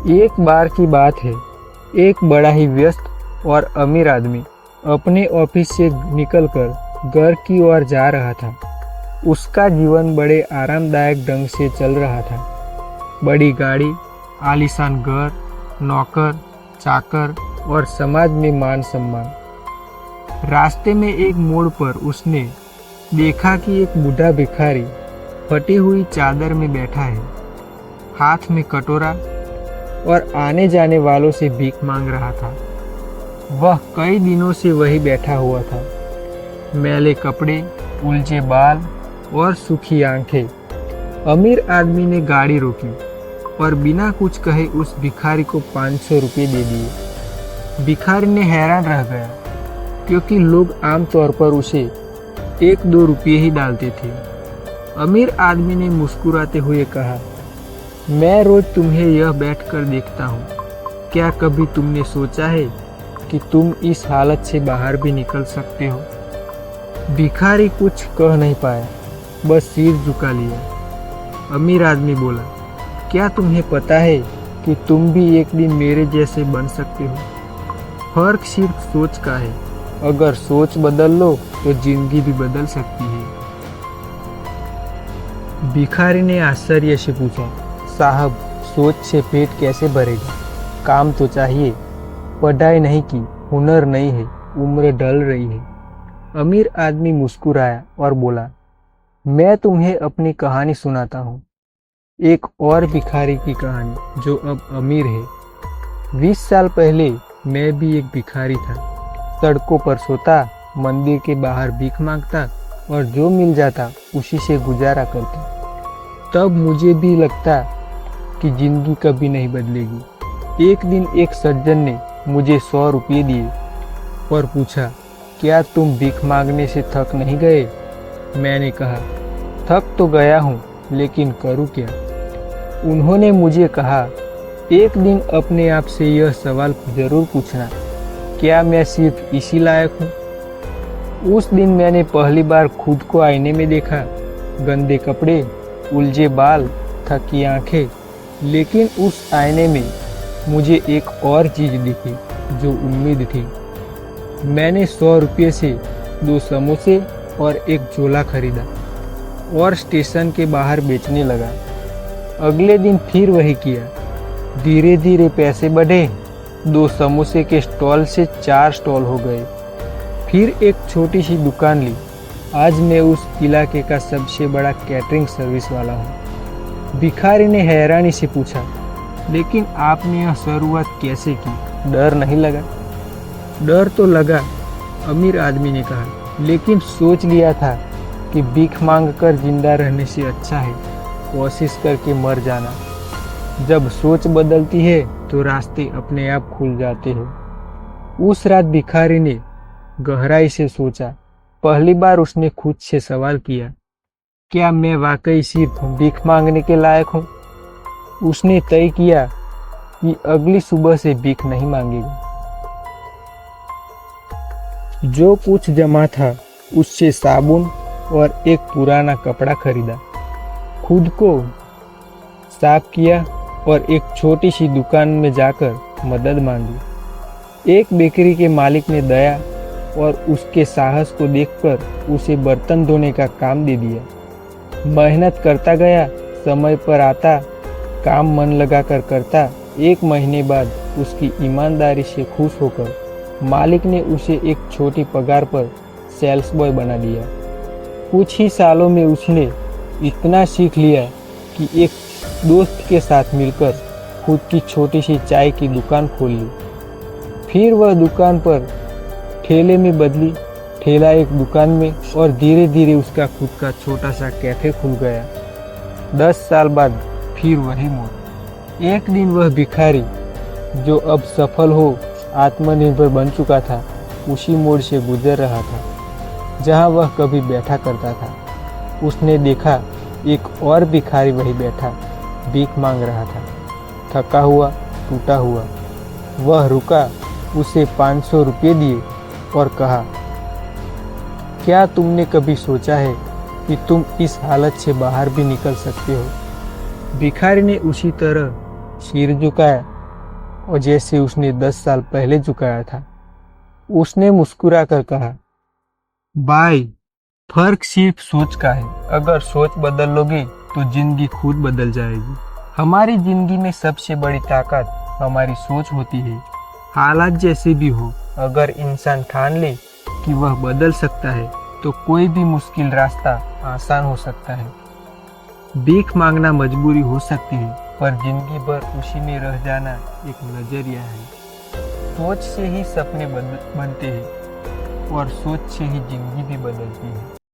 एक बार की बात है, एक बड़ा ही व्यस्त और अमीर आदमी अपने ऑफिस से निकलकर घर की ओर जा रहा था। उसका जीवन बड़े आरामदायक ढंग से चल रहा था। बड़ी गाड़ी, आलीशान घर, नौकर, चाकर और समाज में मान सम्मान। रास्ते में एक मोड़ पर उसने देखा कि एक बूढ़ा भिखारी फटी हुई चादर में बैठा है, हाथ में कटोरा, और आने जाने वालों से भीख मांग रहा था। वह कई दिनों से वही बैठा हुआ था। मैले कपड़े, उलझे बाल और सूखी आंखें। अमीर आदमी ने गाड़ी रोकी और बिना कुछ कहे उस भिखारी को 500 रुपये दे दिए। भिखारी ने हैरान रह गया, क्योंकि लोग आमतौर पर उसे 1-2 रुपये ही डालते थे। अमीर आदमी ने मुस्कुराते हुए कहा, मैं रोज तुम्हें यह बैठकर देखता हूँ। क्या कभी तुमने सोचा है कि तुम इस हालत से बाहर भी निकल सकते हो? भिखारी कुछ कह नहीं पाया, बस सिर झुका लिया। अमीर आदमी बोला, क्या तुम्हें पता है कि तुम भी एक दिन मेरे जैसे बन सकते हो? फर्क सिर्फ सोच का है। अगर सोच बदल लो तो जिंदगी भी बदल सकती है। भिखारी ने आश्चर्य से पूछा, साहब, सोच से पेट कैसे भरेगा? काम तो चाहिए। पढ़ाई नहीं की, हुनर नहीं है, उम्र ढल रही है। अमीर आदमी मुस्कुराया और बोला, मैं तुम्हें अपनी कहानी सुनाता हूँ। एक और भिखारी की कहानी जो अब अमीर है। 20 साल पहले मैं भी एक भिखारी था। सड़कों पर सोता, मंदिर के बाहर भीख मांगता और जो मिल जाता उसी से गुजारा करता। तब मुझे भी लगता कि जिंदगी कभी नहीं बदलेगी। एक दिन एक सज्जन ने मुझे 100 रुपये दिए और पूछा, क्या तुम भीख मांगने से थक नहीं गए? मैंने कहा, थक तो गया हूँ, लेकिन करूँ क्या? उन्होंने मुझे कहा, एक दिन अपने आप से यह सवाल जरूर पूछना, क्या मैं सिर्फ इसी लायक हूँ? उस दिन मैंने पहली बार खुद को आईने में देखा। गंदे कपड़े, उलझे बाल, थकी आंखें, लेकिन उस आईने में मुझे एक और चीज दिखी जो उम्मीद थी। मैंने 100 रुपये से 2 समोसे और एक झोला खरीदा और स्टेशन के बाहर बेचने लगा। अगले दिन फिर वही किया। धीरे धीरे पैसे बढ़े। 2 समोसे के स्टॉल से 4 स्टॉल हो गए। फिर एक छोटी सी दुकान ली। आज मैं उस इलाके का सबसे बड़ा कैटरिंग सर्विस वाला हूँ। भिखारी ने हैरानी से पूछा, लेकिन आपने यह शुरुआत कैसे की? डर नहीं लगा? डर तो लगा, अमीर आदमी ने कहा, लेकिन सोच लिया था कि भीख मांगकर जिंदा रहने से अच्छा है कोशिश करके मर जाना। जब सोच बदलती है तो रास्ते अपने आप खुल जाते हैं। उस रात भिखारी ने गहराई से सोचा। पहली बार उसने खुद से सवाल किया, क्या मैं वाकई सिर्फ भीख मांगने के लायक हूँ? उसने तय किया कि अगली सुबह से भीख नहीं मांगेगा। जो कुछ जमा था उससे साबुन और एक पुराना कपड़ा खरीदा, खुद को साफ किया और एक छोटी सी दुकान में जाकर मदद मांगी। एक बेकरी के मालिक ने दया और उसके साहस को देखकर उसे बर्तन धोने का काम दे दिया। मेहनत करता गया, समय पर आता, काम मन लगाकर करता। 1 महीने बाद उसकी ईमानदारी से खुश होकर मालिक ने उसे एक छोटी पगार पर सेल्स बॉय बना दिया। कुछ ही सालों में उसने इतना सीख लिया कि एक दोस्त के साथ मिलकर खुद की छोटी सी चाय की दुकान खोल ली। फिर वह दुकान पर ठेले में बदली, ठेला एक दुकान में, और धीरे धीरे उसका खुद का छोटा सा कैफे खुल गया। 10 साल बाद फिर वही मोड़। एक दिन वह भिखारी जो अब सफल हो, आत्मनिर्भर बन चुका था, उसी मोड़ से गुजर रहा था जहां वह कभी बैठा करता था। उसने देखा एक और भिखारी वही बैठा भीख मांग रहा था, थका हुआ, टूटा हुआ। वह रुका, उसे 500 रुपये दिए और कहा, क्या तुमने कभी सोचा है कि तुम इस हालत से बाहर भी निकल सकते हो? भिखारी ने उसी तरह सिर झुकाया और जैसे उसने 10 साल पहले झुकाया था। उसने मुस्कुरा कर कहा, भाई, फर्क सिर्फ सोच का है। अगर सोच बदल लोगे तो जिंदगी खुद बदल जाएगी। हमारी जिंदगी में सबसे बड़ी ताकत हमारी सोच होती है। हालात जैसे भी हो, अगर इंसान ठान ले कि वह बदल सकता है तो कोई भी मुश्किल रास्ता आसान हो सकता है। भीख मांगना मजबूरी हो सकती है, पर जिंदगी भर उसी में रह जाना एक नजरिया है। सोच से ही सपने बनते हैं और सोच से ही जिंदगी भी बदलती है।